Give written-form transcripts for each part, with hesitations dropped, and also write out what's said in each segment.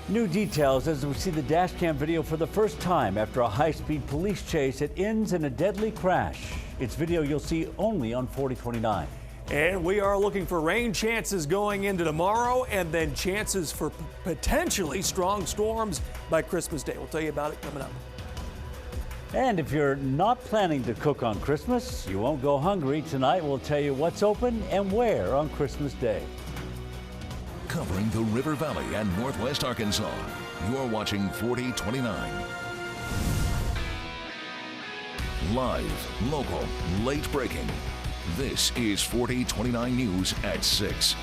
New details as we see the dash cam video for the first time after a high-speed police chase. It ends in a deadly crash. It's video you'll see only on 4029. And we are looking for rain chances going into tomorrow and then chances for potentially strong storms by Christmas Day. We'll tell you about it coming up. And if you're not planning to cook on Christmas, you won't go hungry. Tonight we'll tell you what's open and where on Christmas Day. Covering the River Valley and Northwest Arkansas, you're watching 4029. Live, local, late breaking. This is 4029 News at 6.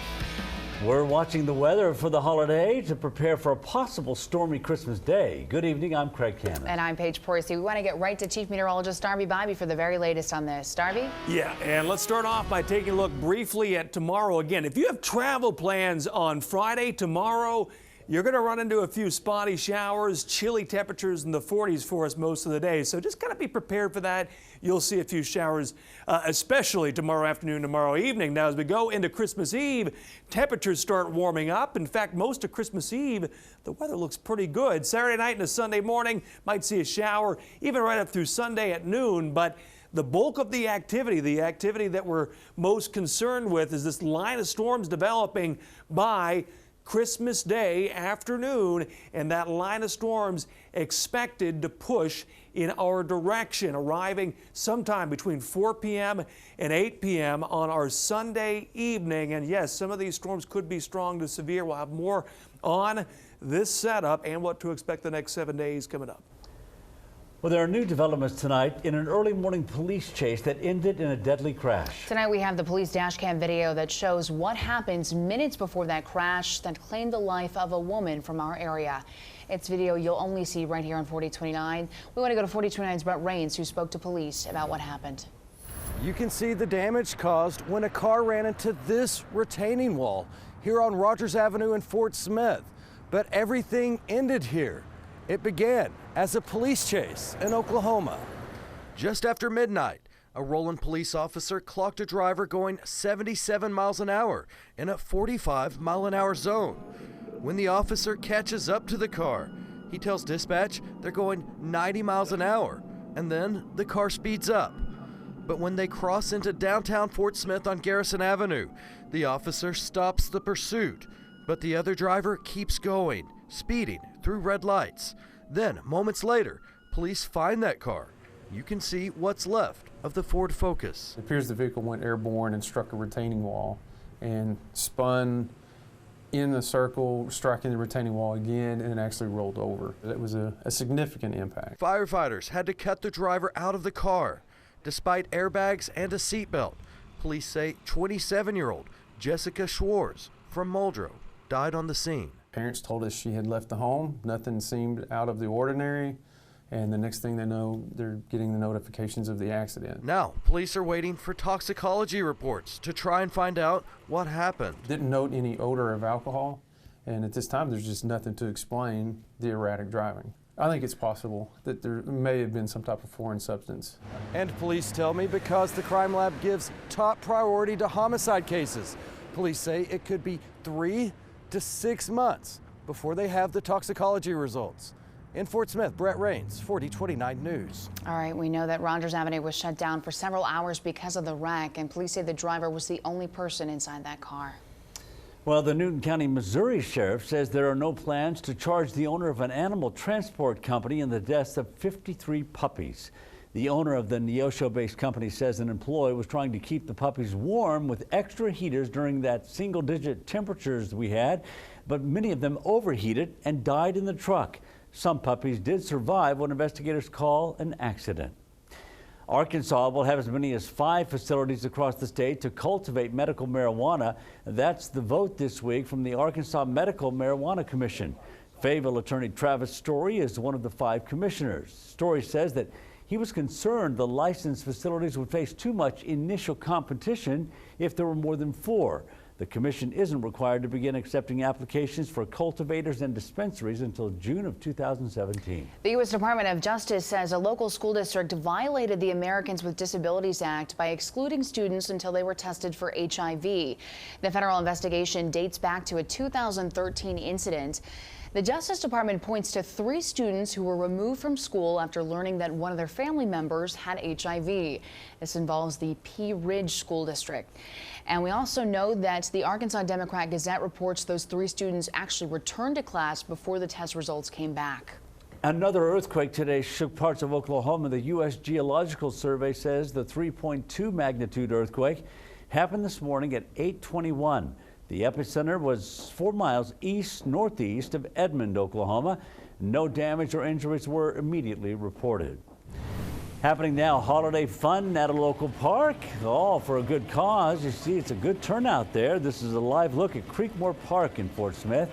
We're watching the weather for the holiday to prepare for a possible stormy Christmas Day. Good evening, I'm Craig Cannon. And I'm Paige Porcy. We want to get right to Chief Meteorologist Darby Bybee for the very latest on this. Darby? Yeah, and let's start off by taking a look briefly at tomorrow. Again, if you have travel plans on Friday, tomorrow, you're going to run into a few spotty showers, chilly temperatures in the 40s for us most of the day. So just kind of be prepared for that. You'll see a few showers, especially tomorrow afternoon, tomorrow evening. Now, as we go into Christmas Eve, temperatures start warming up. In fact, most of Christmas Eve, the weather looks pretty good. Saturday night and a Sunday morning, might see a shower, even right up through Sunday at noon. But the bulk of the activity that we're most concerned with is this line of storms developing by Christmas Day afternoon, and that line of storms expected to push in our direction, arriving sometime between 4 p.m. and 8 p.m. on our Sunday evening. And yes, some of these storms could be strong to severe. We'll have more on this setup and what to expect the next 7 days coming up. Well, there are new developments tonight in an early morning police chase that ended in a deadly crash. Tonight we have the police dash cam video that shows what happens minutes before that crash that claimed the life of a woman from our area. It's video you'll only see right here on 4029. We want to go to 4029's Brett Rains, who spoke to police about what happened. You can see the damage caused when a car ran into this retaining wall here on Rogers Avenue in Fort Smith. But everything ended here. It began as a police chase in Oklahoma. Just after midnight, a Roland police officer clocked a driver going 77 miles an hour in a 45-mile-an-hour zone. When the officer catches up to the car, he tells dispatch they're going 90 miles an hour, and then the car speeds up. But when they cross into downtown Fort Smith on Garrison Avenue, the officer stops the pursuit, but the other driver keeps going, speeding through red lights. Then, moments later, police find that car. You can see what's left of the Ford Focus. It appears the vehicle went airborne and struck a retaining wall and spun in the circle, striking the retaining wall again, and actually rolled over. It was a significant impact. Firefighters had to cut the driver out of the car. Despite airbags and a seatbelt, police say 27-year-old Jessica Schwartz from Muldrow died on the scene. Parents told us she had left the home. Nothing seemed out of the ordinary. And the next thing they know, they're getting the notifications of the accident. Now, police are waiting for toxicology reports to try and find out what happened. Didn't note any odor of alcohol. And at this time, there's just nothing to explain the erratic driving. I think it's possible that there may have been some type of foreign substance. And police tell me because the crime lab gives top priority to homicide cases, police say it could be 3 to 6 months before they have the toxicology results. In Fort Smith, Brett Rains, 4029 News. All right, we know that Rogers Avenue was shut down for several hours because of the wreck, and police say the driver was the only person inside that car. Well, the Newton County, Missouri sheriff says there are no plans to charge the owner of an animal transport company in the deaths of 53 puppies. The owner of the Neosho-based company says an employee was trying to keep the puppies warm with extra heaters during that single-digit temperatures we had, but many of them overheated and died in the truck. Some puppies did survive what investigators call an accident. Arkansas will have as many as 5 facilities across the state to cultivate medical marijuana. That's the vote this week from the Arkansas Medical Marijuana Commission. Fayetteville attorney Travis Story is one of the 5 commissioners. Story says that he was concerned the licensed facilities would face too much initial competition if there were more than 4. The commission isn't required to begin accepting applications for cultivators and dispensaries until June of 2017. The U.S. Department of Justice says a local school district violated the Americans with Disabilities Act by excluding students until they were tested for HIV. The federal investigation dates back to a 2013 incident. The Justice Department points to 3 students who were removed from school after learning that one of their family members had HIV. This involves the Pea Ridge School District. And we also know that the Arkansas Democrat-Gazette reports those 3 students actually returned to class before the test results came back. Another earthquake today shook parts of Oklahoma. The U.S. Geological Survey says the 3.2 magnitude earthquake happened this morning at 8:21. The epicenter was 4 miles east-northeast of Edmond, Oklahoma. No damage or injuries were immediately reported. Happening now, holiday fun at a local park, all for a good cause. You see, it's a good turnout there. This is a live look at Creekmore Park in Fort Smith.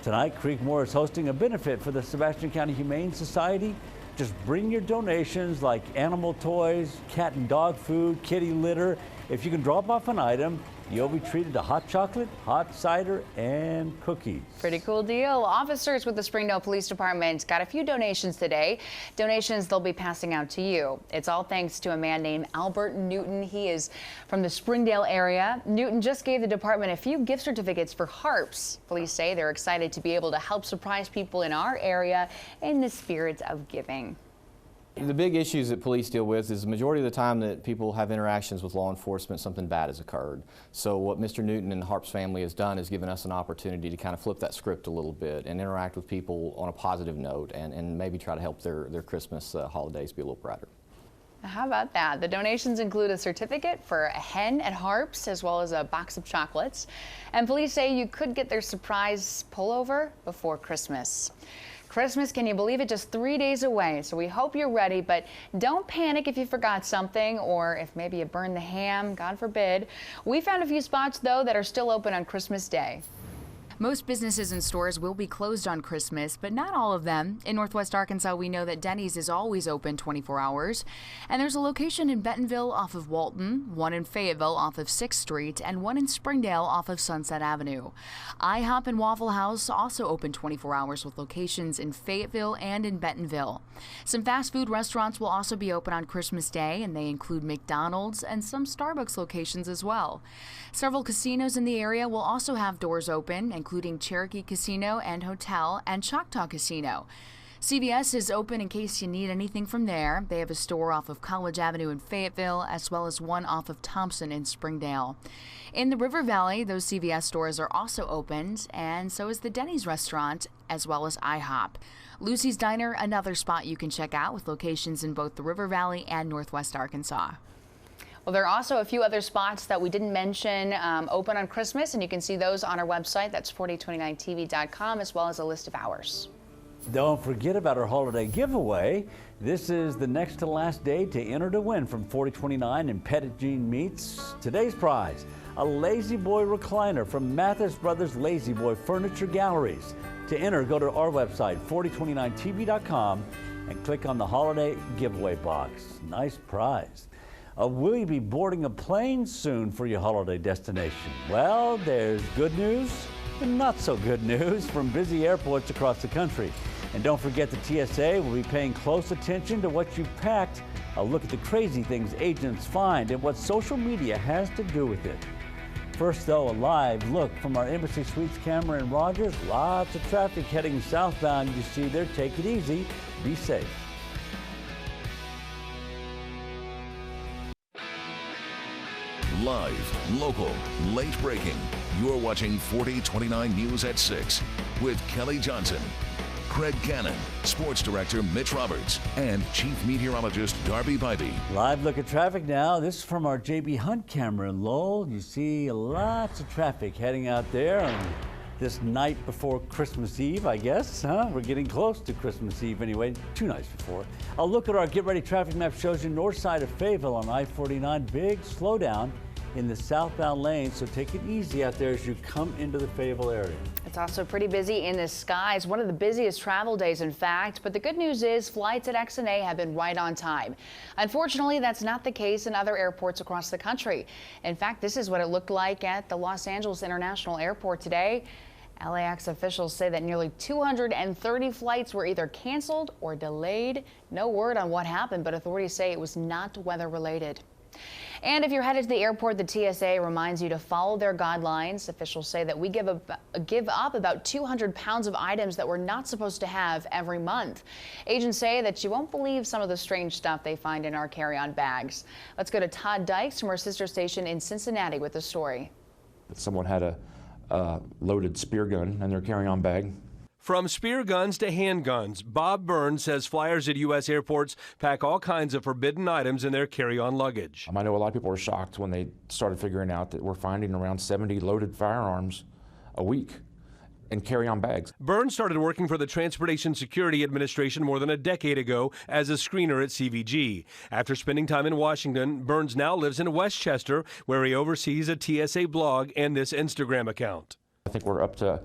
Tonight, Creekmore is hosting a benefit for the Sebastian County Humane Society. Just bring your donations like animal toys, cat and dog food, kitty litter. If you can drop off an item, you'll be treated to hot chocolate, hot cider, and cookies. Pretty cool deal. Officers with the Springdale Police Department got a few donations today. Donations they'll be passing out to you. It's all thanks to a man named Albert Newton. He is from the Springdale area. Newton just gave the department a few gift certificates for harps. Police say they're excited to be able to help surprise people in our area in the spirit of giving. The big issues that police deal with is the majority of the time that people have interactions with law enforcement, something bad has occurred. So what Mr. Newton and the Harps family has done is given us an opportunity to kind of flip that script a little bit and interact with people on a positive note and maybe try to help their Christmas holidays be a little brighter. How about that? The donations include a certificate for a hen at Harps as well as a box of chocolates. And police say you could get their surprise pullover before Christmas. Christmas, can you believe it, just 3 days away, so we hope you're ready, but don't panic if you forgot something or if maybe you burned the ham, God forbid. We found a few spots, though, that are still open on Christmas Day. Most businesses and stores will be closed on Christmas, but not all of them. In Northwest Arkansas, we know that Denny's is always open 24 hours. And there's a location in Bentonville off of Walton, one in Fayetteville off of 6th Street, and one in Springdale off of Sunset Avenue. IHOP and Waffle House also open 24 hours with locations in Fayetteville and in Bentonville. Some fast food restaurants will also be open on Christmas Day, and they include McDonald's and some Starbucks locations as well. Several casinos in the area will also have doors open, including Cherokee Casino and Hotel and Choctaw Casino. CVS is open in case you need anything from there. They have a store off of College Avenue in Fayetteville, as well as one off of Thompson in Springdale. In the River Valley, those CVS stores are also opened, and so is the Denny's restaurant, as well as IHOP. Lucy's Diner, another spot you can check out with locations in both the River Valley and Northwest Arkansas. Well, there are also a few other spots that we didn't mention open on Christmas, and you can see those on our website. That's 4029tv.com, as well as a list of hours. Don't forget about our holiday giveaway. This is the next to last day to enter to win from 4029 and Pettit Jean Meats. Today's prize, a Lazy Boy recliner from Mathis Brothers Lazy Boy Furniture Galleries. To enter, go to our website, 4029tv.com, and click on the holiday giveaway box. Nice prize. Will you be boarding a plane soon for your holiday destination? Well, there's good news and not so good news from busy airports across the country. And don't forget the TSA will be paying close attention to what you've packed. A look at the crazy things agents find and what social media has to do with it. First, though, a live look from our Embassy Suites camera in Rogers. Lots of traffic heading southbound. You see there. Take it easy. Be safe. Live, local, late breaking. You're watching 4029 News at 6 with Kelly Johnson, Craig Cannon, Sports Director Mitch Roberts, and Chief Meteorologist Darby Bybee. Live look at traffic now. This is from our JB Hunt camera in Lowell. You see lots of traffic heading out there on this night before Christmas Eve, I guess. We're getting close to Christmas Eve anyway, 2 nights before. A look at our Get Ready traffic map shows you north side of Fayetteville on I-49. Big slowdown in the southbound lane, so take it easy out there as you come into the Fayetteville area. It's also pretty busy in the skies. One of the busiest travel days, in fact. But the good news is flights at XNA have been right on time. Unfortunately, that's not the case in other airports across the country. In fact, this is what it looked like at the Los Angeles International Airport today. LAX officials say that nearly 230 flights were either canceled or delayed. No word on what happened, but authorities say it was not weather related. And if you're headed to the airport, the TSA reminds you to follow their guidelines. Officials say that we give up about 200 pounds of items that we're not supposed to have every month. Agents say that you won't believe some of the strange stuff they find in our carry-on bags. Let's go to Todd Dykes from our sister station in Cincinnati with the story. Someone had a loaded spear gun in their carry-on bag. From spear guns to handguns, Bob Burns says flyers at U.S. airports pack all kinds of forbidden items in their carry-on luggage. I know a lot of people were shocked when they started figuring out that we're finding around 70 loaded firearms a week in carry-on bags. Burns started working for the Transportation Security Administration more than a decade ago as a screener at CVG. After spending time in Washington, Burns now lives in Westchester, where he oversees a TSA blog and this Instagram account. I think we're up to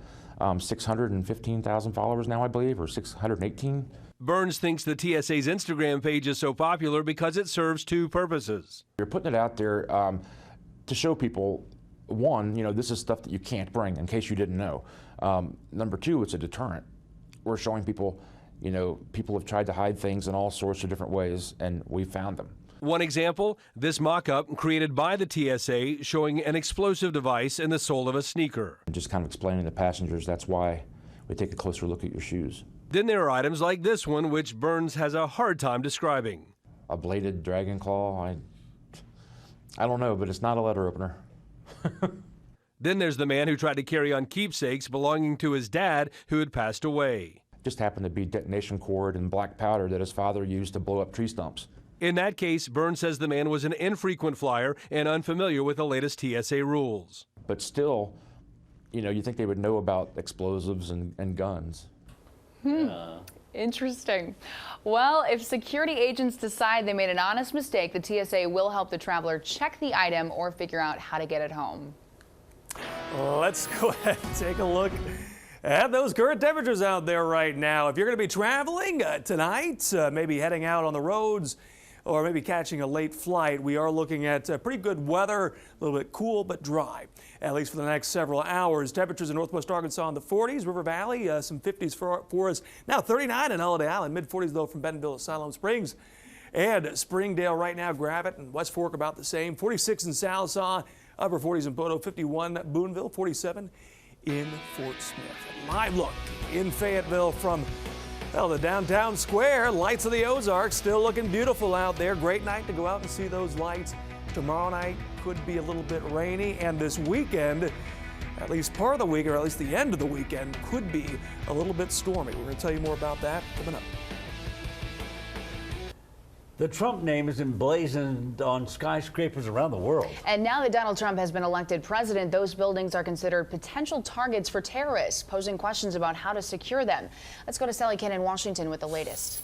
615,000 followers now, I believe, or 618. Burns thinks the TSA's Instagram page is so popular because it serves two purposes. You're putting it out there to show people, one, this is stuff that you can't bring, in case you didn't know. Number two, it's a deterrent. We're showing people, people have tried to hide things in all sorts of different ways, and we found them. One example, this mock-up created by the TSA showing an explosive device in the sole of a sneaker. Just kind of explaining to passengers that's why we take a closer look at your shoes. Then there are items like this one, which Burns has a hard time describing. A bladed dragon claw, I don't know, but it's not a letter opener. Then there's the man who tried to carry on keepsakes belonging to his dad who had passed away. Just happened to be detonation cord and black powder that his father used to blow up tree stumps. In that case, Burns says the man was an infrequent flyer and unfamiliar with the latest TSA rules. But still, you think they would know about explosives and guns. Interesting. Well, if security agents decide they made an honest mistake, the TSA will help the traveler check the item or figure out how to get it home. Let's go ahead and take a look at those current temperatures out there right now. If you're going to be traveling tonight, maybe heading out on the roads, or maybe catching a late flight, we are looking at pretty good weather, a little bit cool but dry, at least for the next several hours. Temperatures in northwest Arkansas in the 40s, River Valley, some 50s for us. Now 39 in Holiday Island, mid-40s though from Bentonville to Siloam Springs. And Springdale right now, Gravette and West Fork about the same. 46 in Sallisaw, upper 40s in Poto, 51 Boonville, 47 in Fort Smith. Live look in Fayetteville from the downtown square. Lights of the Ozarks still looking beautiful out there. Great night to go out and see those lights. Tomorrow night could be a little bit rainy, and this weekend, at least part of the week, or at least the end of the weekend, could be a little bit stormy. We're going to tell you more about that coming up. The Trump name is emblazoned on skyscrapers around the world. And now that Donald Trump has been elected president, those buildings are considered potential targets for terrorists, posing questions about how to secure them. Let's go to Sally Ken in Washington with the latest.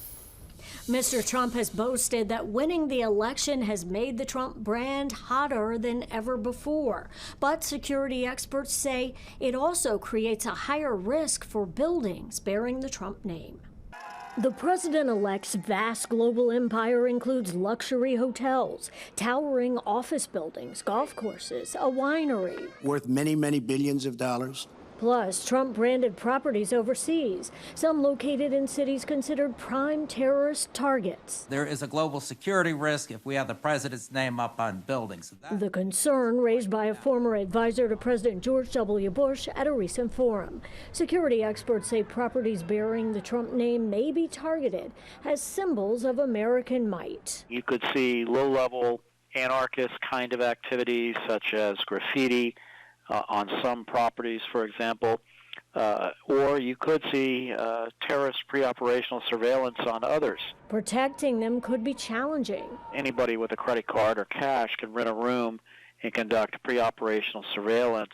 Mr. Trump has boasted that winning the election has made the Trump brand hotter than ever before. But security experts say it also creates a higher risk for buildings bearing the Trump name. The president-elect's vast global empire includes luxury hotels, towering office buildings, golf courses, a winery. Worth many, many billions of dollars. Plus, Trump-branded properties overseas, some located in cities considered prime terrorist targets. There is a global security risk if we have the president's name up on buildings. The concern raised by a former advisor to President George W. Bush at a recent forum. Security experts say properties bearing the Trump name may be targeted as symbols of American might. You could see low-level anarchist kind of activities such as graffiti, on some properties, for example, or you could see terrorist pre-operational surveillance on others. Protecting them could be challenging. Anybody with a credit card or cash can rent a room and conduct pre-operational surveillance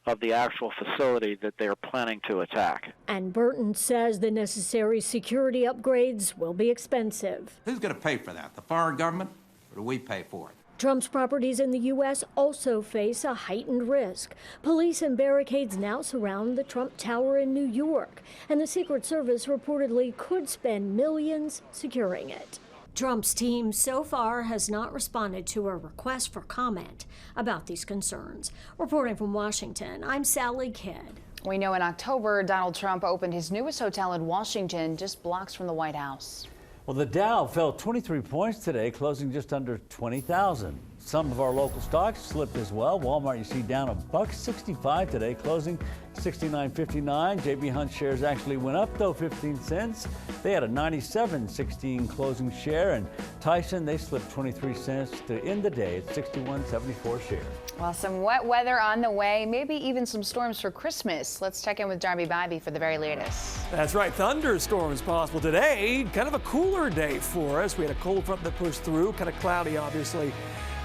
of the actual facility that they are planning to attack. And Burton says the necessary security upgrades will be expensive. Who's going to pay for that? The foreign government, or do we pay for it? Trump's properties in the U.S. also face a heightened risk. Police and barricades now surround the Trump Tower in New York, and the Secret Service reportedly could spend millions securing it. Trump's team so far has not responded to a request for comment about these concerns. Reporting from Washington, I'm Sally Kidd. We know in October, Donald Trump opened his newest hotel in Washington, just blocks from the White House. Well, the Dow fell 23 points today, closing just under 20,000. Some of our local stocks slipped as well. Walmart, you see, down $1.65 today, closing $69.59. JB Hunt shares actually went up, though, 15 cents. They had a 97.16 closing share. And Tyson, they slipped 23 cents to end the day at 61.74 share. Well, some wet weather on the way, maybe even some storms for Christmas. Let's check in with Darby Bybee for the very latest. That's right, thunderstorms possible today. Kind of a cooler day for us. We had a cold front that pushed through, kind of cloudy, obviously,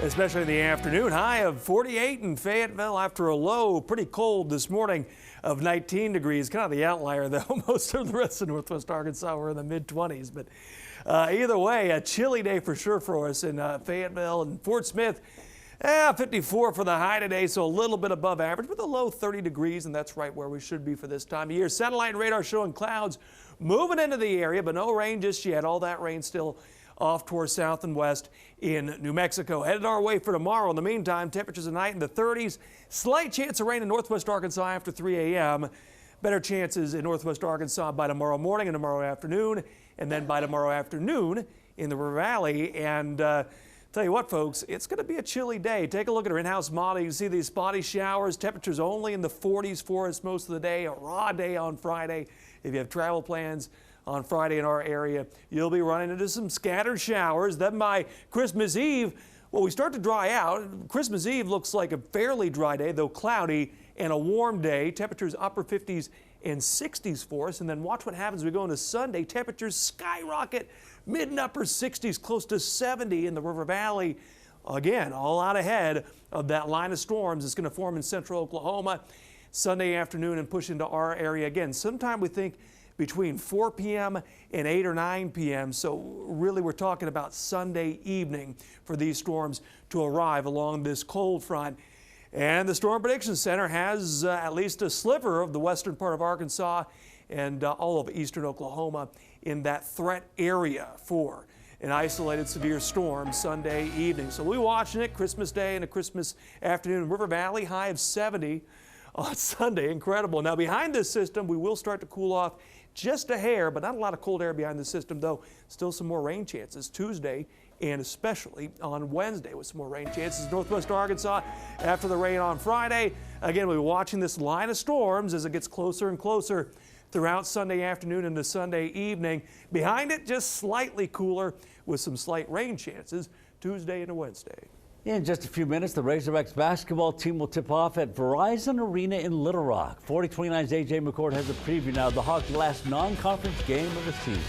especially in the afternoon. High of 48 in Fayetteville after a low, pretty cold this morning of 19 degrees. Kind of the outlier, though. Most of the rest of northwest Arkansas were in the mid-20s. But either way, a chilly day for sure for us in Fayetteville and Fort Smith. 54 for the high today, so a little bit above average, with a low 30 degrees, and that's right where we should be for this time of year. Satellite radar showing clouds moving into the area, but no rain just yet. All that rain still off towards south and west in New Mexico. Headed our way for tomorrow. In the meantime, temperatures tonight in the 30s. Slight chance of rain in northwest Arkansas after 3 a.m. Better chances in northwest Arkansas by tomorrow morning and tomorrow afternoon, and then by tomorrow afternoon in the River Valley. And tell you what, folks, it's going to be a chilly day. Take a look at our in-house model. You can see these spotty showers. Temperatures only in the 40s for us most of the day. A raw day on Friday. If you have travel plans on Friday in our area, you'll be running into some scattered showers. Then by Christmas Eve, well, we start to dry out. Christmas Eve looks like a fairly dry day, though cloudy, and a warm day. Temperatures upper 50s and 60s for us. And then watch what happens as we go into Sunday. Temperatures skyrocket. Mid and upper 60s, close to 70 in the River Valley. Again, all out ahead of that line of storms that's going to form in central Oklahoma Sunday afternoon and push into our area again. Sometime we think between 4 p.m. and 8 or 9 p.m. So really we're talking about Sunday evening for these storms to arrive along this cold front. And the Storm Prediction Center has at least a sliver of the western part of Arkansas and all of eastern Oklahoma in that threat area for an isolated severe storm Sunday evening. So we're watching it Christmas Day and a Christmas afternoon. River Valley, high of 70 on Sunday. Incredible. Now behind this system, we will start to cool off just a hair, but not a lot of cold air behind the system, though. Still some more rain chances Tuesday and especially on Wednesday with some more rain chances. Northwest Arkansas after the rain on Friday. Again, we'll be watching this line of storms as it gets closer and closer throughout Sunday afternoon into Sunday evening. Behind it, just slightly cooler with some slight rain chances Tuesday and Wednesday. In just a few minutes, the Razorbacks basketball team will tip off at Verizon Arena in Little Rock. 4029's A.J. McCord has a preview now of the Hawks' last non-conference game of the season.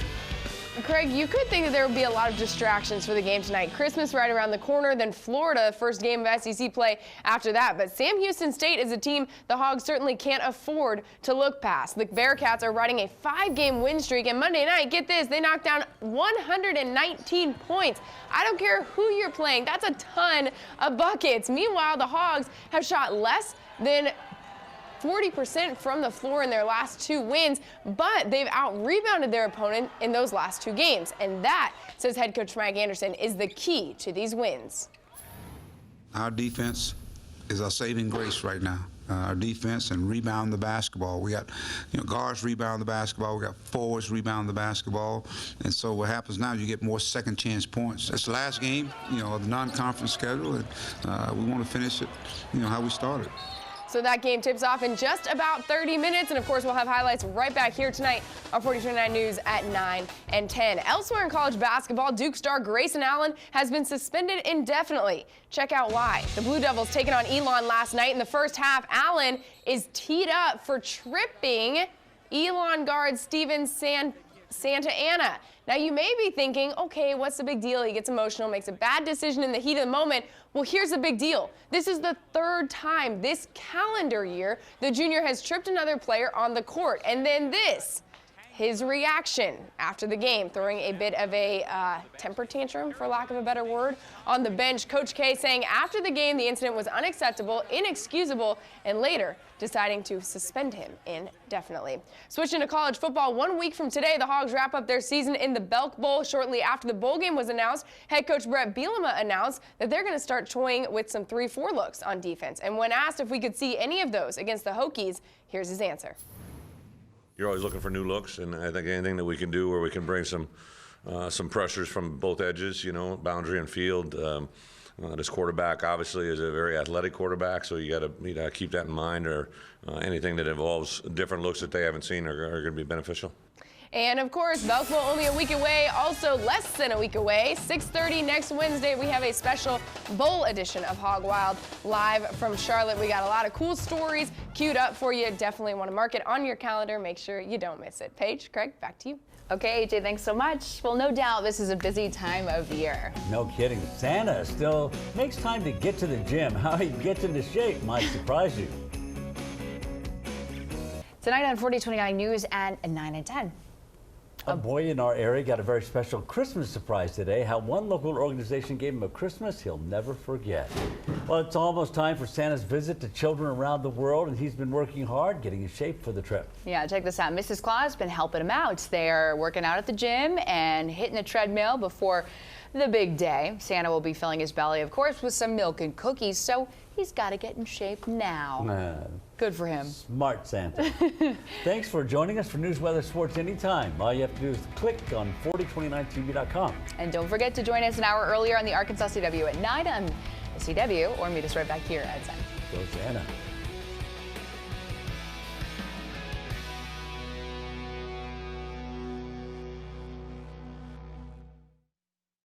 Craig, you could think that there would be a lot of distractions for the game tonight. Christmas right around the corner, then Florida, first game of SEC play after that. But Sam Houston State is a team the Hogs certainly can't afford to look past. The Bearcats are riding a 5-game win streak, and Monday night, get this, they knocked down 119 points. I don't care who you're playing, that's a ton of buckets. Meanwhile, the Hogs have shot less than 40% from the floor in their last 2 wins, but they've out-rebounded their opponent in those last 2 games. And that, says head coach Mike Anderson, is the key to these wins. Our defense is our saving grace right now. Our defense and rebound the basketball. We got, guards rebound the basketball. We got forwards rebound the basketball. And so what happens now, you get more second chance points. It's the last game, of the non-conference schedule. And, we want to finish it, how we started. So that game tips off in just about 30 minutes. And of course, we'll have highlights right back here tonight on 4029 News at 9 and 10. Elsewhere in college basketball, Duke star Grayson Allen has been suspended indefinitely. Check out why. The Blue Devils taking on Elon last night. In the first half, Allen is teed up for tripping Elon guard Steven Santa Ana. Now, you may be thinking, okay, what's the big deal? He gets emotional, makes a bad decision in the heat of the moment. Well, here's the big deal. This is the 3rd time this calendar year the junior has tripped another player on the court. And then this, his reaction after the game, throwing a bit of a temper tantrum, for lack of a better word, on the bench. Coach K saying after the game the incident was unacceptable, inexcusable, and later deciding to suspend him indefinitely. Switching to college football, 1 week from today, the Hogs wrap up their season in the Belk Bowl. Shortly after the bowl game was announced, head coach Brett Bielema announced that they're going to start toying with some 3-4 looks on defense. And when asked if we could see any of those against the Hokies, here's his answer. You're always looking for new looks, and I think anything that we can do where we can bring some pressures from both edges, boundary and field, This quarterback obviously is a very athletic quarterback, so you got to keep that in mind, or anything that involves different looks that they haven't seen are going to be beneficial. And of course, Belk Bowl only a week away, also less than a week away. 6:30 next Wednesday, we have a special bowl edition of Hog Wild live from Charlotte. We got a lot of cool stories queued up for you. Definitely want to mark it on your calendar. Make sure you don't miss it. Paige, Craig, back to you. Okay, AJ, thanks so much. Well, no doubt this is a busy time of year. No kidding. Santa still makes time to get to the gym. How he gets into shape might surprise you. Tonight on 4029 News at 9 and 10. A boy in our area got a very special Christmas surprise today. How one local organization gave him a Christmas he'll never forget. Well, it's almost time for Santa's visit to children around the world, and he's been working hard getting in shape for the trip. Yeah, check this out. Mrs. Claus has been helping him out. They're working out at the gym and hitting the treadmill before the big day. Santa will be filling his belly, of course, with some milk and cookies, so he's got to get in shape now. Good for him. Smart Santa. Thanks for joining us for news, weather, sports anytime. All you have to do is click on 4029tv.com. And don't forget to join us an hour earlier on the Arkansas CW at 9 on the CW, or meet us right back here at 10. Go Santa.